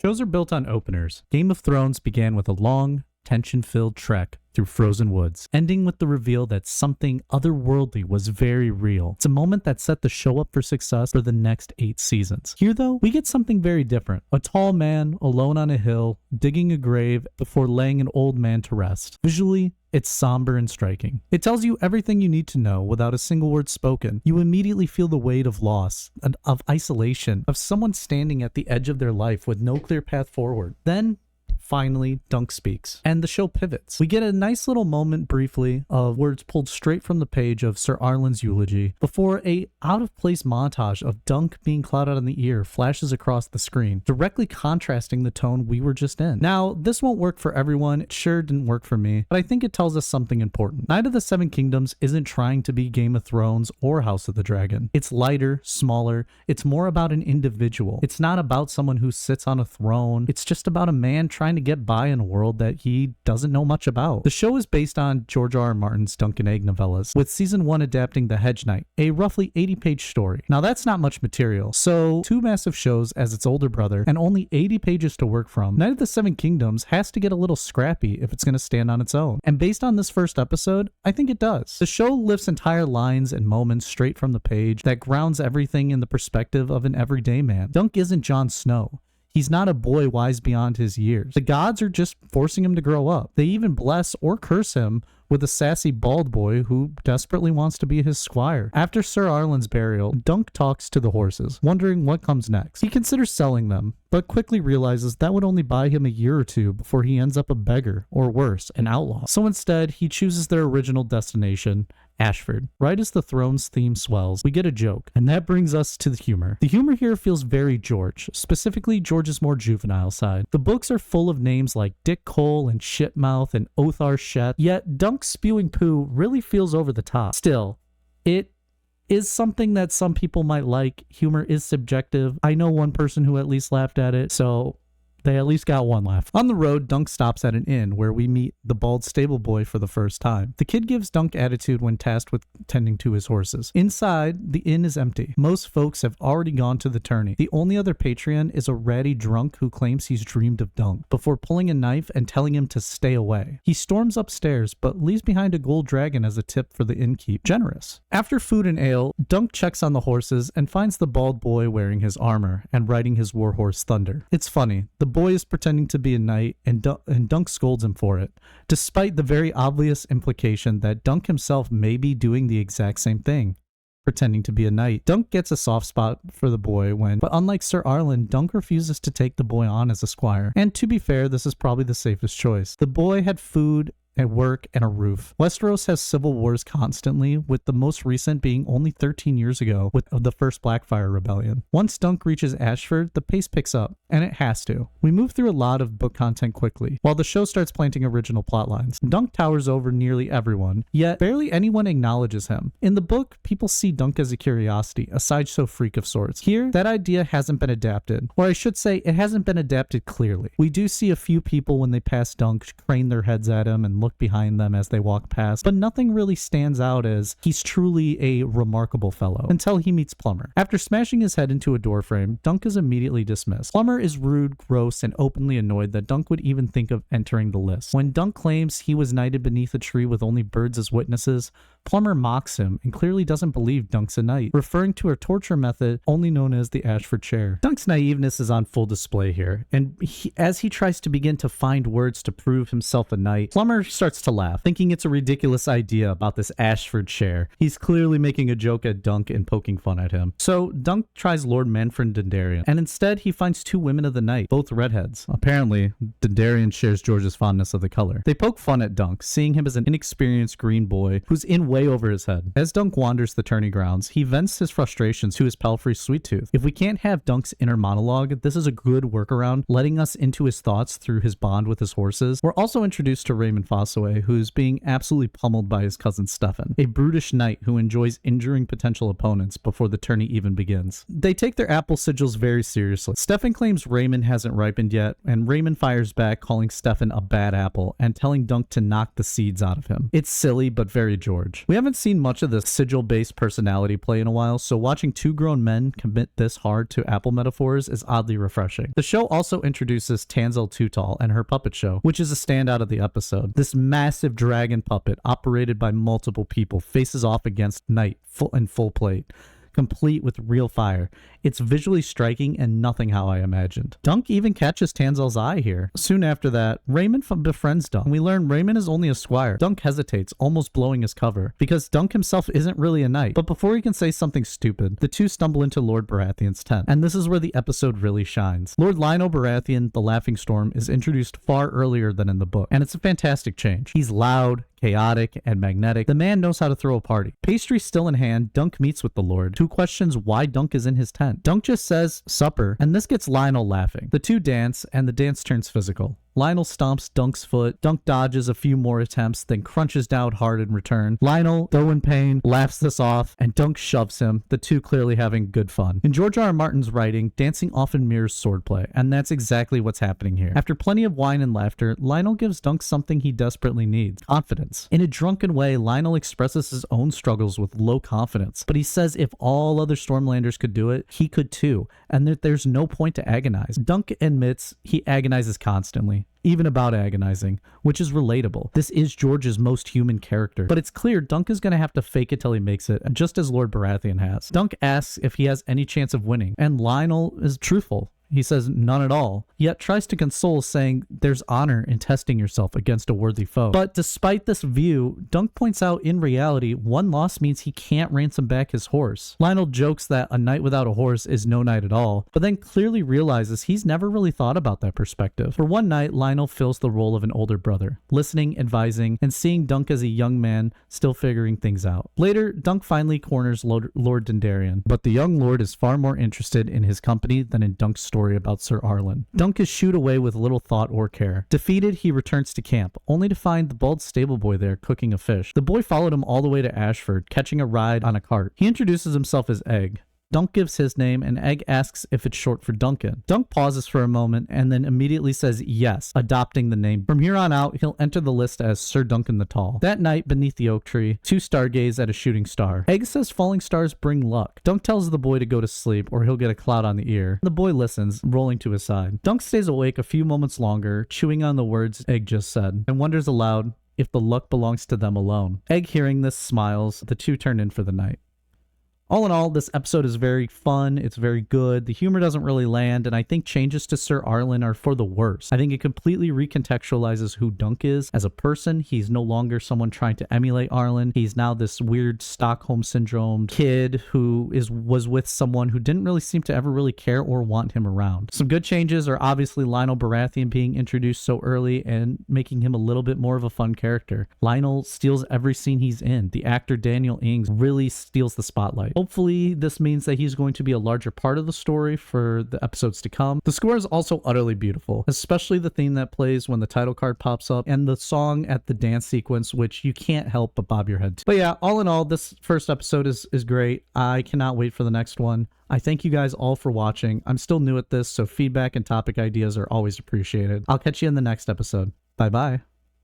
Shows are built on openers. Game of Thrones began with a long, tension-filled trek through frozen woods, ending with the reveal that something otherworldly was very real. It's a moment that set the show up for success for the next 8 seasons. Here, though, we get something very different. A tall man alone on a hill, digging a grave before laying an old man to rest. Visually, it's somber and striking. It tells you everything you need to know without a single word spoken. You immediately feel the weight of loss, of isolation, of someone standing at the edge of their life with no clear path forward. Then, finally, Dunk speaks, and the show pivots. We get a nice little moment briefly of words pulled straight from the page of Sir Arlen's eulogy before a out-of-place montage of Dunk being clouded on the ear flashes across the screen, directly contrasting the tone we were just in. Now, this won't work for everyone. It sure didn't work for me, but I think it tells us something important. Knight of the Seven Kingdoms isn't trying to be Game of Thrones or House of the Dragon. It's lighter, smaller. It's more about an individual. It's not about someone who sits on a throne. It's just about a man trying to get by in a world that he doesn't know much about. The show is based on George R. R. Martin's Dunk and Egg Novellas, with season 1 adapting The Hedge Knight, a roughly 80-page story. Now that's not much material, so 2 massive shows as its older brother and only 80 pages to work from, Knight of the Seven Kingdoms has to get a little scrappy if it's going to stand on its own. And based on this first episode, I think it does. The show lifts entire lines and moments straight from the page that grounds everything in the perspective of an everyday man. Dunk isn't Jon Snow. He's not a boy wise beyond his years. The gods are just forcing him to grow up. They even bless or curse him with a sassy bald boy who desperately wants to be his squire. After Sir Arlen's burial, Dunk talks to the horses, wondering what comes next. He considers selling them, but quickly realizes that would only buy him a year or 2 before he ends up a beggar, or worse, an outlaw. So instead, he chooses their original destination, Ashford. Right as the Thrones theme swells, we get a joke, and that brings us to the humor. The humor here feels very George, specifically George's more juvenile side. The books are full of names like Dick Cole and Shitmouth and Othar Shet, yet Dunk spewing poo really feels over the top. Still, it is something that some people might like. Humor is subjective. I know one person who at least laughed at it, so they at least got one laugh. On the road, Dunk stops at an inn where we meet the bald stable boy for the first time. The kid gives Dunk attitude when tasked with tending to his horses. Inside, the inn is empty. Most folks have already gone to the tourney. The only other patron is a ratty drunk who claims he's dreamed of Dunk before pulling a knife and telling him to stay away. He storms upstairs but leaves behind a gold dragon as a tip for the innkeep. Generous. After food and ale, Dunk checks on the horses and finds the bald boy wearing his armor and riding his warhorse Thunder. It's funny. The boy is pretending to be a knight, and Dunk scolds him for it, despite the very obvious implication that Dunk himself may be doing the exact same thing, pretending to be a knight. Dunk gets a soft spot for the boy but unlike Sir Arlen, Dunk refuses to take the boy on as a squire. And to be fair, this is probably the safest choice. The boy had food at work and a roof. Westeros has civil wars constantly, with the most recent being only 13 years ago with the first Blackfire Rebellion. Once Dunk reaches Ashford, the pace picks up, and it has to. We move through a lot of book content quickly, while the show starts planting original plotlines. Dunk towers over nearly everyone, yet barely anyone acknowledges him. In the book, people see Dunk as a curiosity, a sideshow freak of sorts. Here, that idea hasn't been adapted, or I should say, it hasn't been adapted clearly. We do see a few people when they pass Dunk crane their heads at him and look behind them as they walk past, but nothing really stands out as he's truly a remarkable fellow until he meets Plummer. After smashing his head into a doorframe, Dunk is immediately dismissed. Plummer is rude, gross, and openly annoyed that Dunk would even think of entering the list. When Dunk claims he was knighted beneath a tree with only birds as witnesses, Plummer mocks him and clearly doesn't believe Dunk's a knight, referring to a torture method only known as the Ashford chair. Dunk's naiveness is on full display here, and as he tries to begin to find words to prove himself a knight, Plummer starts to laugh, thinking it's a ridiculous idea about this Ashford chair. He's clearly making a joke at Dunk and poking fun at him. So Dunk tries Lord Manfred Dondarrion, and instead he finds 2 women of the night, both redheads. Apparently, Dondarrion shares George's fondness of the color. They poke fun at Dunk, seeing him as an inexperienced green boy who's in way over his head. As Dunk wanders the tourney grounds, he vents his frustrations to his palfrey Sweet Tooth. If we can't have Dunk's inner monologue, this is a good workaround, letting us into his thoughts through his bond with his horses. We're also introduced to Raymond Fossaway, who's being absolutely pummeled by his cousin Stefan, a brutish knight who enjoys injuring potential opponents before the tourney even begins. They take their apple sigils very seriously. Stefan claims Raymond hasn't ripened yet, and Raymond fires back, calling Stefan a bad apple and telling Dunk to knock the seeds out of him. It's silly, but very George. much. We haven't seen much of the sigil-based personality play in a while, so watching two grown men commit this hard to apple metaphors is oddly refreshing. The show also introduces Tanzel Tutal and her puppet show, which is a standout of the episode. This massive dragon puppet, operated by multiple people, faces off against Knight in full plate, complete with real fire. It's visually striking and nothing how I imagined. Dunk even catches Tanzel's eye here. Soon after that, Raymond befriends Dunk. We learn Raymond is only a squire. Dunk hesitates, almost blowing his cover, because Dunk himself isn't really a knight. But before he can say something stupid, the two stumble into Lord Baratheon's tent. And this is where the episode really shines. Lord Lionel Baratheon, the Laughing Storm, is introduced far earlier than in the book, and it's a fantastic change. He's loud, chaotic, and magnetic. The man knows how to throw a party. Pastry still in hand, Dunk meets with the Lord, who questions why Dunk is in his tent. Dunk just says, supper, and this gets Lionel laughing. The two dance, and the dance turns physical. Lionel stomps Dunk's foot. Dunk dodges a few more attempts, then crunches down hard in return. Lionel, though in pain, laughs this off, and Dunk shoves him, the two clearly having good fun. In George R. R. Martin's writing, dancing often mirrors swordplay, and that's exactly what's happening here. After plenty of wine and laughter, Lionel gives Dunk something he desperately needs: confidence. In a drunken way, Lionel expresses his own struggles with low confidence, but he says if all other Stormlanders could do it, he could too, and that there's no point to agonize. Dunk admits he agonizes constantly, even about agonizing, which is relatable. This is George's most human character, but it's clear Dunk is going to have to fake it till he makes it, just as Lord Baratheon has. Dunk asks if he has any chance of winning, and Lionel is truthful. He says none at all, yet tries to console, saying there's honor in testing yourself against a worthy foe. But despite this view, Dunk points out in reality, one loss means he can't ransom back his horse. Lionel jokes that a knight without a horse is no knight at all, but then clearly realizes he's never really thought about that perspective. For one night, Lionel fills the role of an older brother, listening, advising, and seeing Dunk as a young man still figuring things out. Later, Dunk finally corners Lord Dendarian, but the young lord is far more interested in his company than in Dunk's story about Sir Arlen. Dunk is shooed away with little thought or care. Defeated, he returns to camp, only to find the bald stable boy there cooking a fish. The boy followed him all the way to Ashford, catching a ride on a cart. He introduces himself as Egg. Dunk gives his name, and Egg asks if it's short for Duncan. Dunk pauses for a moment and then immediately says yes, adopting the name. From here on out, he'll enter the list as Sir Duncan the Tall. That night, beneath the oak tree, two stargaze at a shooting star. Egg says falling stars bring luck. Dunk tells the boy to go to sleep or he'll get a cloud on the ear. The boy listens, rolling to his side. Dunk stays awake a few moments longer, chewing on the words Egg just said, and wonders aloud if the luck belongs to them alone. Egg, hearing this, smiles. The two turn in for the night. All in all, this episode is very fun, it's very good, the humor doesn't really land, and I think changes to Sir Arlen are for the worse. I think it completely recontextualizes who Dunk is as a person. He's no longer someone trying to emulate Arlen. He's now this weird Stockholm Syndrome kid who was with someone who didn't really seem to ever really care or want him around. Some good changes are obviously Lionel Baratheon being introduced so early and making him a little bit more of a fun character. Lionel steals every scene he's in. The actor Daniel Ings really steals the spotlight. Hopefully, this means that he's going to be a larger part of the story for the episodes to come. The score is also utterly beautiful, especially the theme that plays when the title card pops up and the song at the dance sequence, which you can't help but bob your head to. But yeah, all in all, this first episode is great. I cannot wait for the next one. I thank you guys all for watching. I'm still new at this, so feedback and topic ideas are always appreciated. I'll catch you in the next episode. Bye-bye.